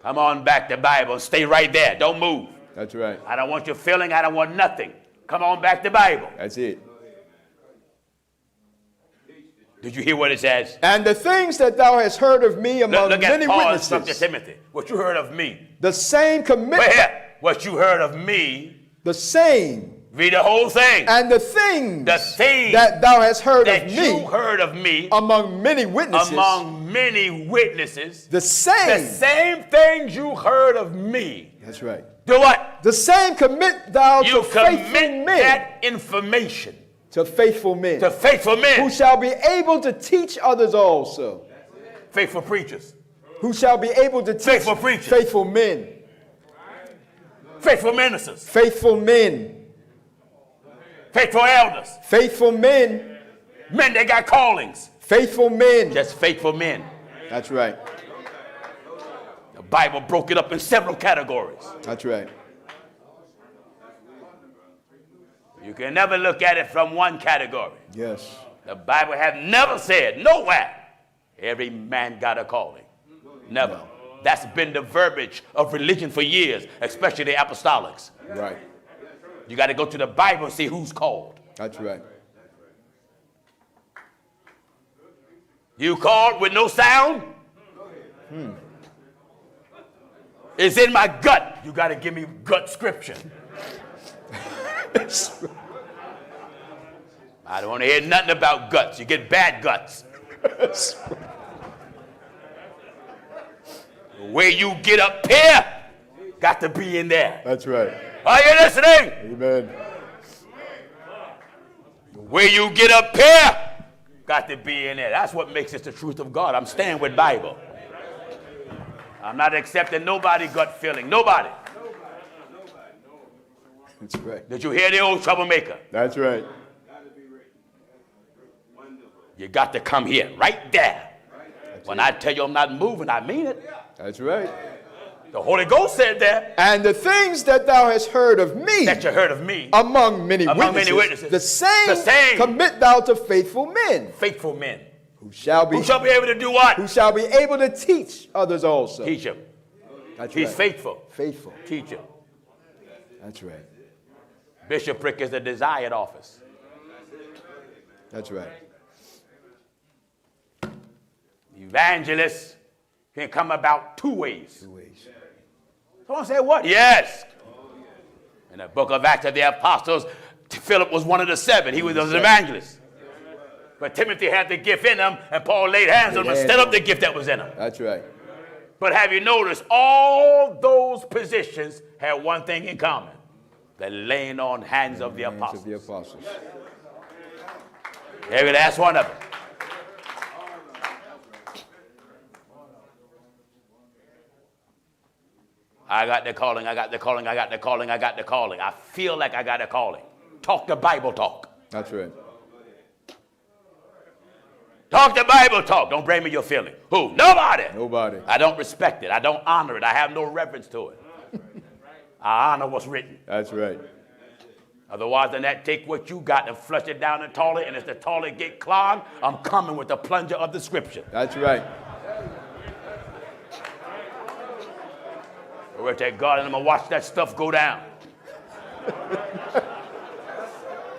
Come on back to the Bible and stay right there. Don't move. That's right. I don't want your feeling. I don't want nothing. Come on back to the Bible. That's it. Did you hear what it says? And the things that thou hast heard of me among look many at Paul witnesses. and Timothy. What you heard of me. The same commit. Wait here. What you heard of me. The same. Read the whole thing. And the things that thou hast heard that of me. you heard of me. Among many witnesses. Among many witnesses. The same. The same things you heard of me. That's right. Do what? The same commit thou to faithful men. That information. To faithful men. To faithful men. Who shall be able to teach others also. Faithful preachers. Who shall be able to teach faithful preachers. Faithful men. Faithful ministers. Faithful men. Faithful elders. Faithful men. Men that got callings. Faithful men. Just faithful men. That's right. The Bible broke it up in several categories. That's right. You can never look at it from one category. Yes. The Bible has never said nowhere every man got a calling. Never. No. That's been the verbiage of religion for years, especially the apostolics. Right. You got to go to the Bible and see who's called. That's right. You called with no sound? It's in my gut. You got to give me gut scripture. I don't want to hear nothing about guts. You get bad guts. Where you get up here, got to be in there. That's right. Are you listening? Amen. Where you get up here, got to be in there. That's what makes it the truth of God. I'm staying with Bible. I'm not accepting nobody's gut feeling. Nobody. That's right. Did you hear the old troublemaker? That's right. You got to come here, right there. When I tell you I'm not moving, I mean it. That's right. The Holy Ghost said that. And the things that thou hast heard of me. That you heard of me. Among many witnesses. The same commit thou to faithful men. Faithful men. Who shall be able to do what? Who shall be able to teach others also. Teach him. That's He's right. faithful. Faithful. Teach him. That's right. Bishopric is a desired office. That's right. Evangelists can come about two ways. Two ways. Someone say what? Yes. In the book of Acts of the Apostles, Philip was one of the seven. He was an evangelist. But Timothy had the gift in him, and Paul laid hands on him and stirred up the gift that was in him. That's right. But have you noticed all those positions had one thing in common? The laying on hands of the apostles. Maybe that's one of them. I got the calling, I got the calling, I got the calling, I got the calling. I feel like I got a calling. Talk the Bible talk. That's right. Talk the Bible talk. Don't bring me your feeling. Who? Nobody. Nobody. I don't respect it. I don't honor it. I have no reverence to it. I honor what's written. That's right. Otherwise than that, take what you got and flush it down the toilet, and if the toilet get clogged, I'm coming with the plunger of the scripture. That's right. We'll take God and I'm going to watch that stuff go down.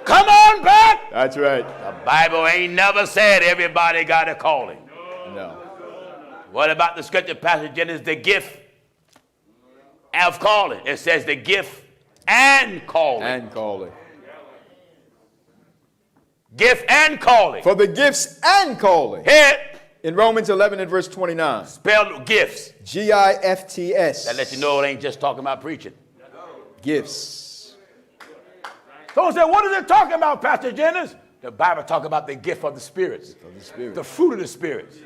Come on back. That's right. The Bible ain't never said everybody got a calling. No. What about the scripture passage? It is the gift of calling. It says the gift and calling. And calling. Gift and calling. For the gifts and calling. Here. In Romans 11 and verse 29. Spelled gifts. G-I-F-T-S. That lets you know it ain't just talking about preaching. Gifts. Someone said, what is it talking about, Pastor Jennings? The Bible talks about the gift of the spirits. Of the Spirit. The fruit of the spirits.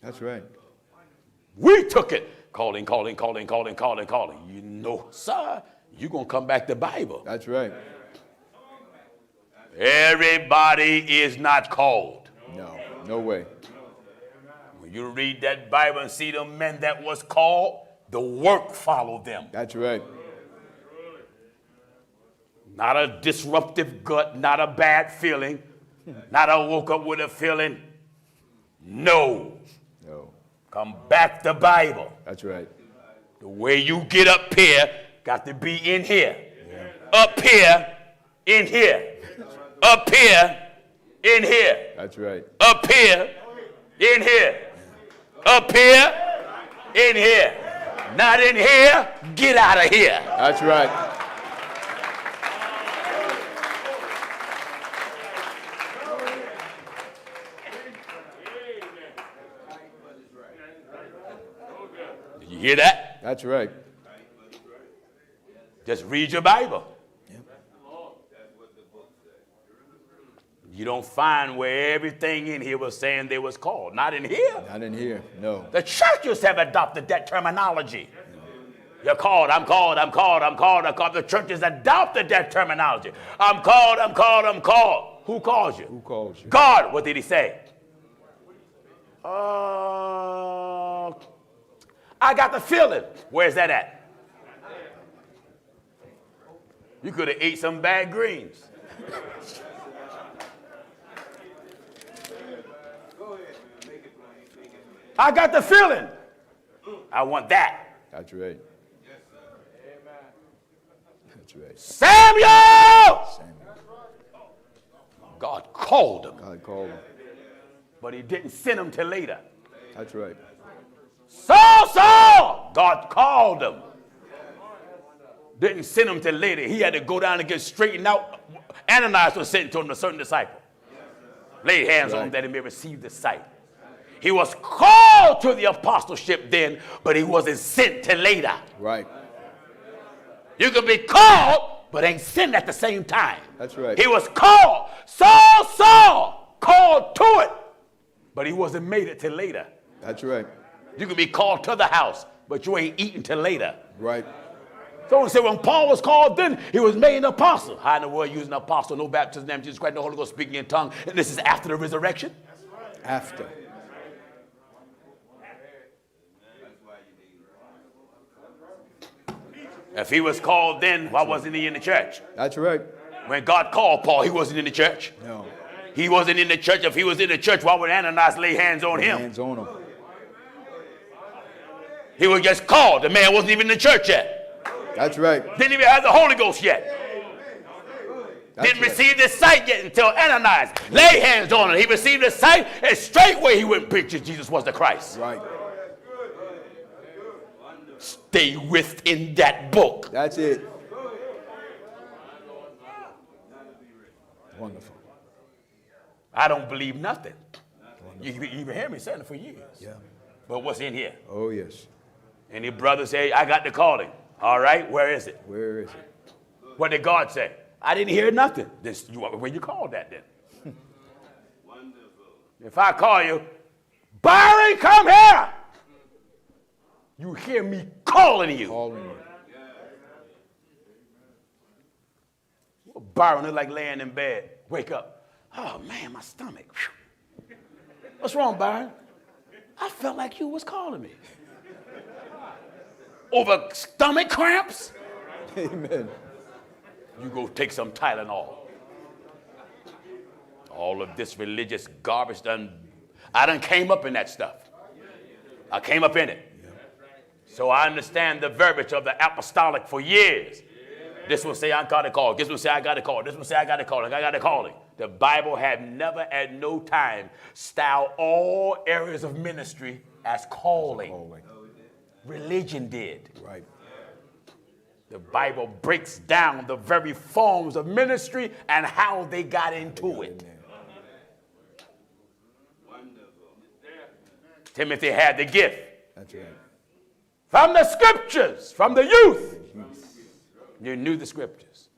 That's right. We took it. Calling. You know, sir, you're going to come back to the Bible. That's right. Everybody is not called. No, no way. When you read that Bible and see the men that was called, the work followed them. That's right. Not a disruptive gut, not a bad feeling, not a woke up with a feeling. No. No. Come back to Bible. That's right. The way you get up here got to be in here. Yeah. Up here, in here. Up here, in here. That's right. Up here, in here. Up here, in here. Not in here, get out of here. That's right. Did you hear that? That's right. Just read your Bible. Yep. You don't find where everything in here was saying they was called. Not in here. Not in here, no. The churches have adopted that terminology. You're called, I'm called, I'm called, I'm called, I'm called. The churches adopted that terminology. I'm called, I'm called, I'm called. Who calls you? Who calls you? God. What did he say? I got the feeling. Where's that at? You could have ate some bad greens. I got the feeling. I want that. That's right. That's right. Samuel! God called him. God called him. But he didn't send him till later. That's right. Saul! God called him. Didn't send him till later. He had to go down and get straightened out. Ananias was sent to him, a certain disciple. Laid hands on him that he may receive the sight. He was called to the apostleship then, but he wasn't sent till later. Right. You can be called, but ain't sent at the same time. That's right. He was called. Saul, called to it, but he wasn't made it till later. That's right. You can be called to the house, but you ain't eating till later. Right. Someone said when Paul was called then, he was made an apostle. How in the world using an apostle? No baptism in the name of Jesus Christ, no Holy Ghost, speaking in tongues. And this is after the resurrection? After. If he was called then, why wasn't he in the church? That's right. When God called Paul, he wasn't in the church. No. He wasn't in the church. If he was in the church, why would Ananias lay hands on him? Hands on him. He was just called. The man wasn't even in the church yet. That's right. Didn't even have the Holy Ghost yet. Didn't right. receive the sight yet until Ananias laid hands on him. He received the sight, and straightway he went and preached that Jesus was the Christ. Right. Stay within that book. That's it. Wonderful. I don't believe nothing. You even hear me saying it for years. Yeah. But what's in here? Oh, yes. Any brother say, I got the calling. All right, where is it? Where is it? What did God say? I didn't hear nothing. When you called that then? If I call you, Byron, come here. You hear me calling you. Calling you. Well, Byron look like laying in bed. Wake up. Oh, man, my stomach. Whew. What's wrong, Byron? I felt like you was calling me. Over stomach cramps? Amen. You go take some Tylenol. All of this religious garbage I done came up in that stuff. I came up in it. So I understand the verbiage of the apostolic for years. This one say I got a call. This one say I got a call. This one say I got a call. I got a calling. The Bible had never at no time styled all areas of ministry as calling. Religion did. Right. The Bible breaks down the very forms of ministry and how they got into it. Timothy had the gift. That's right. From the scriptures, from the youth. You knew the scriptures.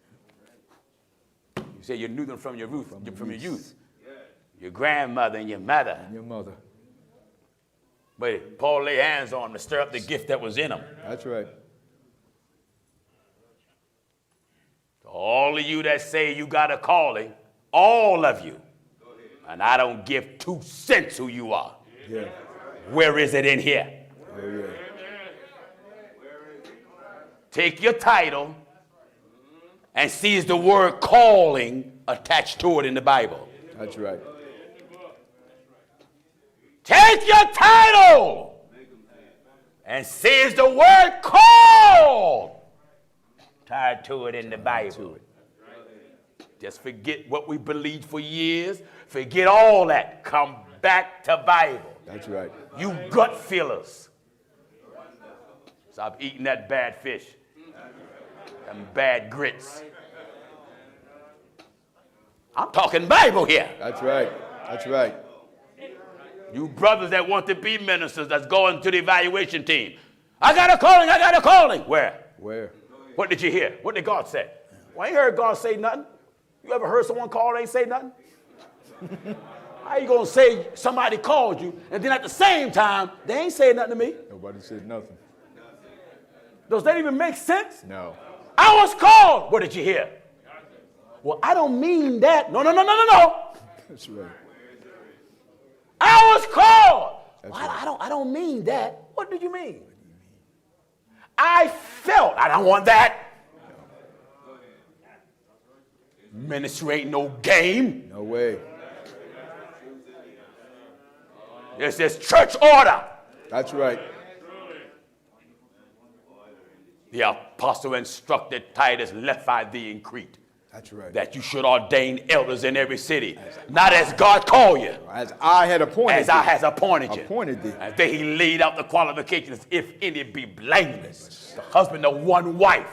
You say you knew them from your youth. Your grandmother and your mother. And your mother. But Paul laid hands on them to stir up the gift that was in them. That's right. All of you that say you got a calling, all of you, and I don't give 2 cents who you are. Yeah. Where is it in here? Oh, yeah. Take your title and see the word calling attached to it in the Bible. That's right. Take your title and sees the word called tied to it in the Bible. Just forget what we believed for years. Forget all that. Come back to Bible. That's right. You gut fillers. Stop eating that bad fish and bad grits. I'm talking Bible here. That's right. That's right. You brothers that want to be ministers that's going to the evaluation team. I got a calling, I got a calling. Where? Where? What did you hear? What did God say? Well, I ain't heard God say nothing. You ever heard someone call and ain't say nothing? How you going to say somebody called you and then at the same time, they ain't saying nothing to me? Nobody said nothing. Does that even make sense? No. I was called. What did you hear? Well, I don't mean that. No. That's right. I was called. That's Well, right. I don't mean that. What did you mean? I felt. I don't want that. Ministry ain't no game. No way. It's this church order. That's right. The apostle instructed Titus, left I thee in Crete. That's right. That you should ordain elders in every city. Not as God called you. As I had appointed As I has appointed you. Appointed thee. And then he laid out the qualifications, if any be blameless. The husband of one wife.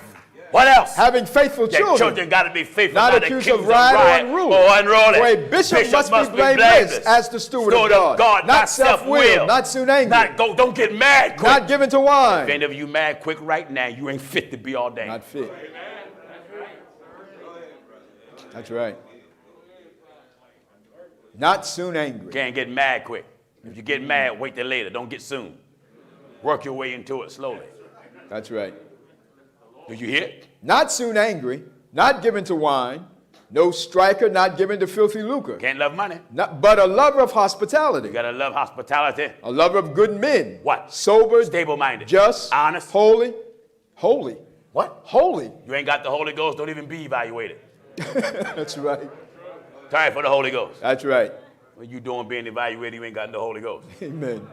What else? Having faithful Your children. children got to be faithful. Not accused of riot or unruly. Or unruly. For a bishop must be blameless as the steward of God. Not self-willed. Not soon angry. Don't get mad quick. Not given to wine. If any of you mad quick right now, you ain't fit to be ordained. Not fit. That's right. Not soon angry. Can't get mad quick. If you get mad, wait till later. Don't get soon. Work your way into it slowly. That's right. Did you hear it? Not soon angry, not given to wine, no striker, not given to filthy lucre. Can't love money. But a lover of hospitality. You got to love hospitality. A lover of good men. What? Sober. Stable-minded. Just. Honest. Holy. Holy. What? Holy. You ain't got the Holy Ghost, don't even be evaluated. That's right. Time for the Holy Ghost. That's right. What you doing being evaluated, you ain't got the Holy Ghost. Amen.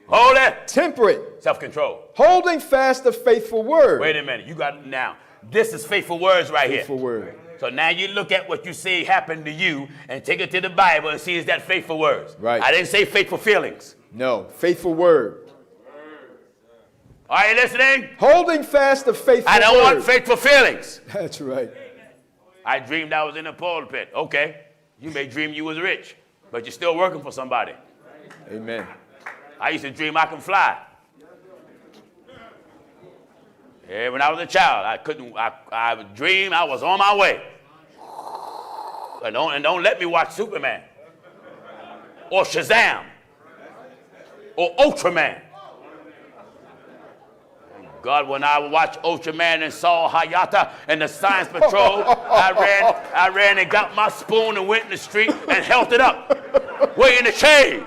Holy. Temperate. Self-control. Holding fast the faithful word. Wait a minute. You got it now. This is faithful words right here. Faithful word. So now you look at what you say happened to you and take it to the Bible and see is that faithful words. Right. I didn't say faithful feelings. No. Faithful word. Are you listening? Holding fast the faithful word. I don't want faithful feelings. That's right. I dreamed I was in a pulpit. Okay. You may dream you was rich, but you're still working for somebody. Amen. I used to dream I can fly. Yeah, when I was a child, I would dream I was on my way. And don't let me watch Superman or Shazam or Ultraman. God, when I watched Ultraman and saw Hayata and the Science Patrol, I ran and got my spoon and went in the street and held it up, waiting to change.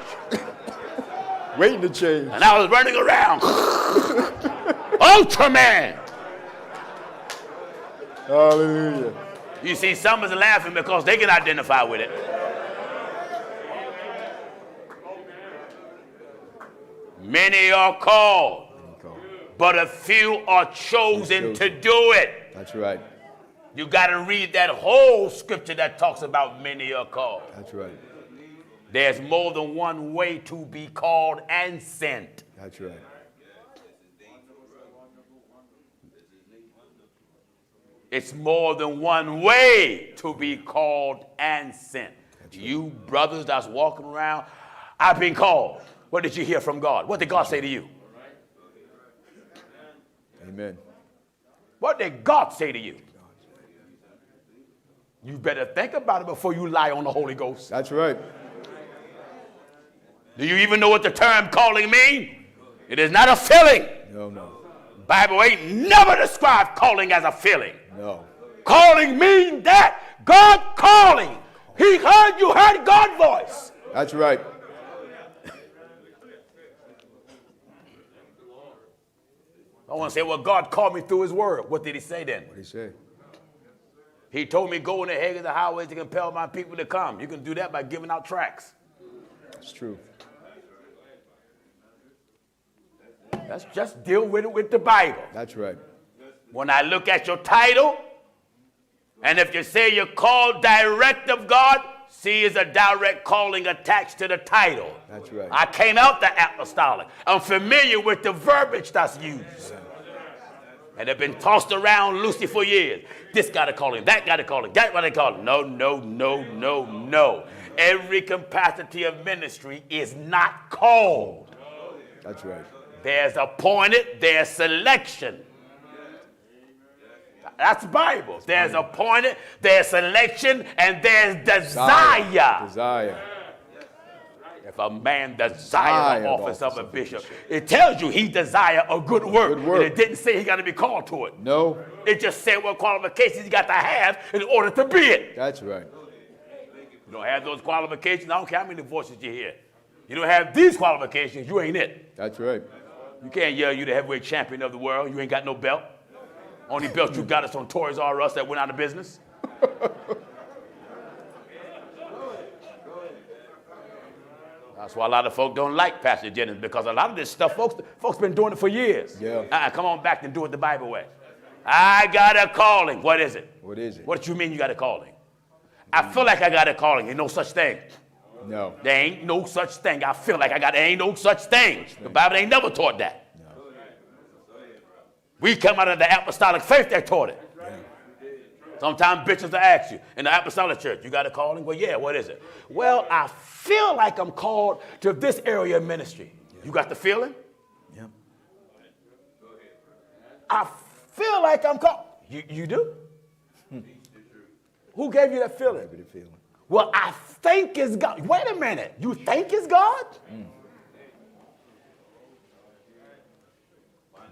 Waiting to change. And I was running around. Ultraman. Hallelujah. You see, some is laughing because they can identify with it. Many are called, but a few are chosen to do it. That's right. You got to read that whole scripture that talks about many are called. That's right. There's more than one way to be called and sent. That's right. It's more than one way to be called and sent. Right. You brothers that's walking around, I've been called. What did you hear from God? What did God say to you? Amen. What did God say to you? You better think about it before you lie on the Holy Ghost. That's right. Do you even know what the term calling means? It is not a feeling. No. Bible ain't never described calling as a feeling. No. Calling means that God calling. He heard you heard God's voice. That's right. I want to say, well, God called me through his word. What did he say then? What did he say? He told me, go in the hedges of the highways to compel my people to come. You can do that by giving out tracts. That's true. Let's just deal with it with the Bible. That's right. When I look at your title, and if you say you're called direct of God, see is a direct calling attached to the title. That's right. I came out the apostolic. I'm familiar with the verbiage that's used. And they've been tossed around loosely for years. This got a calling, that got a calling, that got a calling. No, no, no, no, no. Every capacity of ministry is not called. That's right. There's appointed, there's selection. That's Bible. There's appointed, there's selection, and there's desire. Desire. If a man desires the office of a bishop, it tells you he desires a good work. And it didn't say he got to be called to it. No. It just said what qualifications he got to have in order to be it. That's right. You don't have those qualifications, I don't care how many voices you hear. You don't have these qualifications, you ain't it. That's right. You can't yell you the heavyweight champion of the world. You ain't got no belt. Only belt you got is on Toys R Us that went out of business. That's why a lot of folk don't like Pastor Jennings, because a lot of this stuff, folks been doing it for years. Yeah. Come on back and do it the Bible way. I got a calling. What is it? What is it? What do you mean you got a calling? I feel like I got a calling. Ain't no such thing. No. There ain't no such thing. I feel like there ain't no such thing. The Bible ain't never taught that. No. We come out of the apostolic faith that taught it. Sometimes bitches will ask you, in the apostolic church, you got a calling? Well, yeah, what is it? Well, I feel like I'm called to this area of ministry. Yeah. You got the feeling? Yeah. I feel like I'm called. You do? Who gave you that feeling? Gave me the feeling. Well, I think it's God. Wait a minute. You think it's God?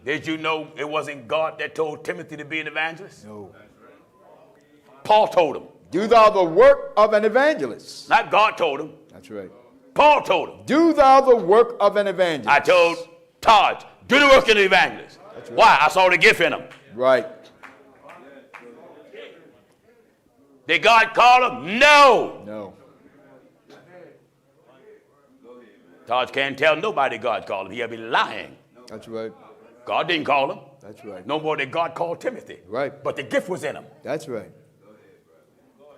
Did you know it wasn't God that told Timothy to be an evangelist? No. Paul told him. Do thou the work of an evangelist. Not God told him. That's right. Paul told him. Do thou the work of an evangelist. I told Todd, do the work of an evangelist. That's right. Why? I saw the gift in him. Right. Did God call him? No. No. Todd can't tell nobody God called him. He'll be lying. That's right. God didn't call him. That's right. No more than God called Timothy. Right. But the gift was in him. That's right.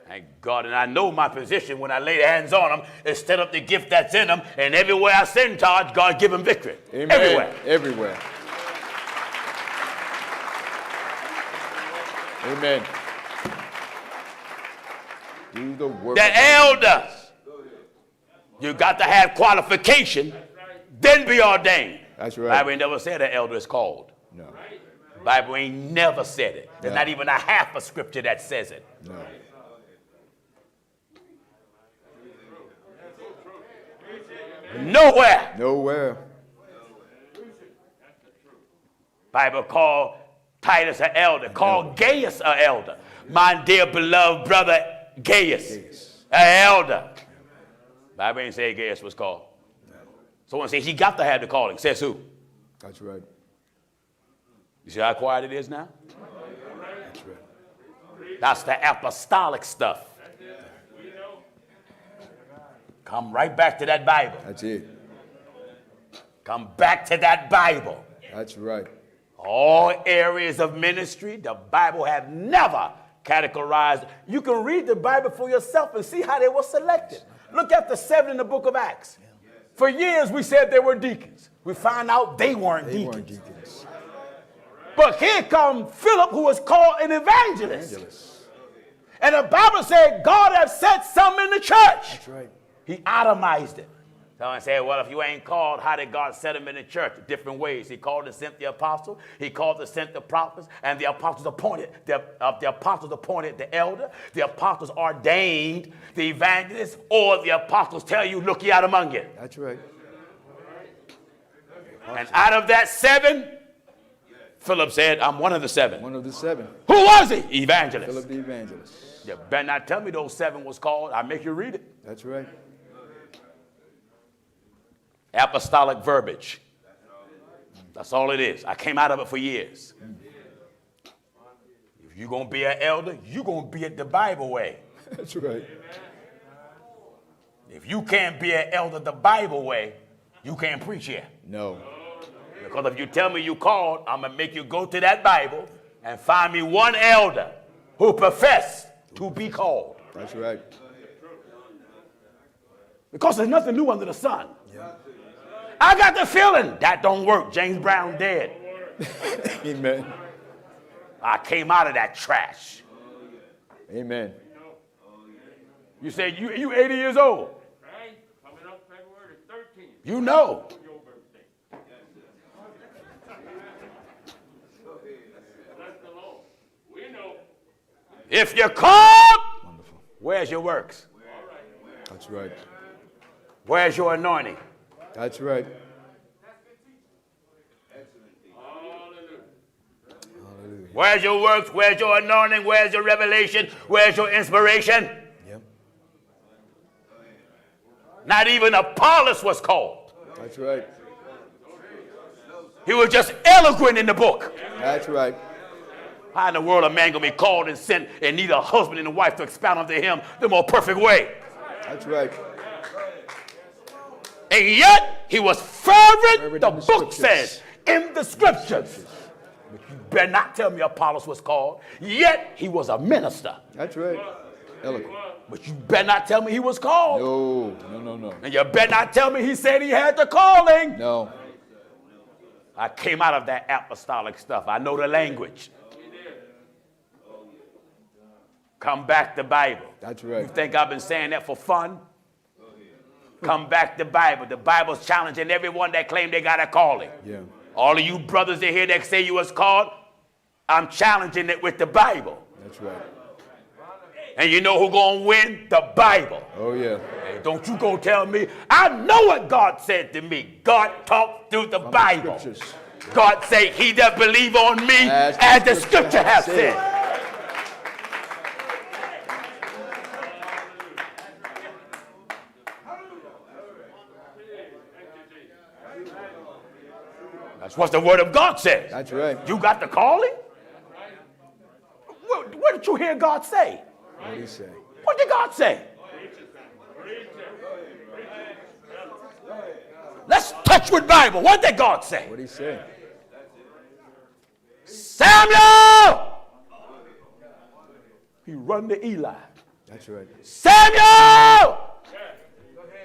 Thank God, and I know my position when I lay hands on him is set up the gift that's in him, and everywhere I send Todd, God give him victory. Amen. Everywhere. Everywhere. Amen. Do the work. The elders, you got to have qualification, then be ordained. That's right. Bible ain't never said an elder is called. No. Bible ain't never said it. There's No. not even a half a scripture that says it. No. Nowhere. Nowhere. Bible called Titus an elder, called Gaius an elder. My dear beloved brother Gaius, an elder. Bible ain't say Gaius was called. Someone says he got to have the calling. Says who? That's right. You see how quiet it is now? That's right. That's the apostolic stuff. Come right back to that Bible. That's it. Come back to that Bible. That's right. All areas of ministry, the Bible have never categorized. You can read the Bible for yourself and see how they were selected. Look at the 7 in the book of Acts. For years we said they were deacons. We found out they weren't deacons. But here comes Philip, who was called an evangelist. And the Bible said God has set some in the church. That's right. He itemized it. Someone said, well, if you ain't called, how did God set him in the church? Different ways. He called and sent the apostle. He called and sent the prophets. And the apostles appointed the elder. The apostles ordained the evangelist. Or the apostles tell you, look ye out among you. That's right. And out of that 7, Philip said, I'm one of the 7. One of the 7. Who was he? Evangelist. Philip the evangelist. You better not tell me those 7 was called. I'll make you read it. That's right. Apostolic verbiage. That's all it is. I came out of it for years. If you're going to be an elder, you're going to be it the Bible way. That's right. If you can't be an elder the Bible way, you can't preach here. No. Because if you tell me you called, I'm going to make you go to that Bible and find me one elder who professed to be called. That's right. Because there's nothing new under the sun. Yeah. I got the feeling that don't work. James Brown dead. Amen. I came out of that trash. Amen. You say you 80 years old. Right. Coming up February 13th. You know. If you're called, wonderful. Where's your works? That's right. Where's your anointing? That's right. Where's your works? Where's your anointing? Where's your revelation? Where's your inspiration? Yep. Not even Apollos was called. That's right. He was just eloquent in the book. That's right. How in the world a man going to be called and sent and need a husband and a wife to expound unto him the more perfect way? That's right. And yet he was fervent, the book says, in the scriptures. But you better not tell me Apollos was called. Yet he was a minister. That's right. Eloquent. But you better not tell me he was called. No. And you better not tell me he said he had the calling. No. I came out of that apostolic stuff. I know the language. Come back to Bible. That's right. You think I've been saying that for fun? Come back to Bible. The Bible's challenging everyone that claim they got a calling. Yeah. All of you brothers in here that say you was called, I'm challenging it with the Bible. That's right. And you know who gonna win? The Bible. Oh yeah. Hey, don't you go tell me. I know what God said to me. God talked through the Bible. The God say, he that believe on me, as the scripture has said. That's what the word of God says. That's right. You got the calling? What did you hear God say? What did he say? What did God say? Let's touch with Bible. What did God say? What did he say? Samuel! He run to Eli. That's right. Samuel!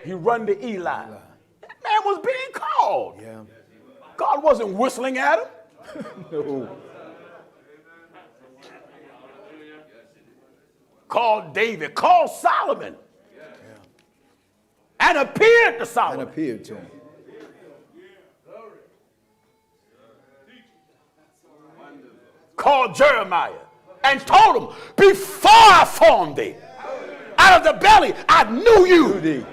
He run to Eli. That man was being called. Yeah. God wasn't whistling at him. No. Called David, called Solomon. Yeah. And appeared to Solomon. And appeared to him. Called Jeremiah and told him, before I formed thee, out of the belly, I knew you.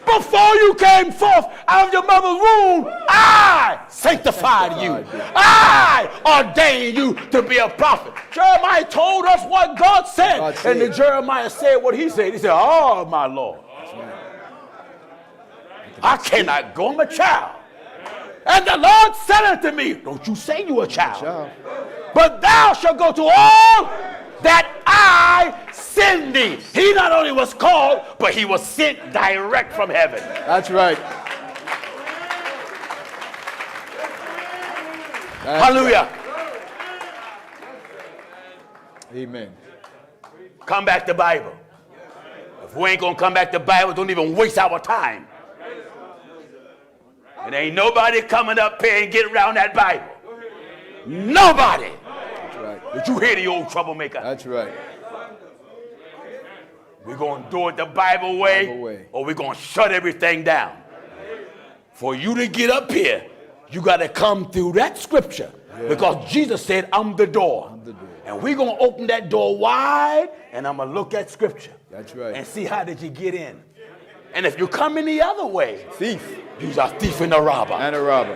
Before you came forth out of your mother's womb, I sanctified you. I ordained you to be a prophet. Jeremiah told us what God said. And then Jeremiah said what he said. He said, oh, my Lord. I cannot go, I'm a child. And the Lord said unto me, don't you say you a child, but thou shalt go to all that I send thee. He not only was called, but he was sent direct from heaven. That's right. Hallelujah. Amen. Come back to Bible. If we ain't going to come back to Bible, don't even waste our time. And ain't nobody coming up here and get around that Bible. Nobody. That's right. Did you hear the old troublemaker? That's right. We're going to do it the Bible way, or we're going to shut everything down. For you to get up here, you got to come through that scripture. Yeah. Because Jesus said, I'm the door. I'm the door. And we're going to open that door wide, and I'm going to look at scripture. That's right. And see how did you get in. And if you come in the other way, thief. You're a thief and a robber. And a robber.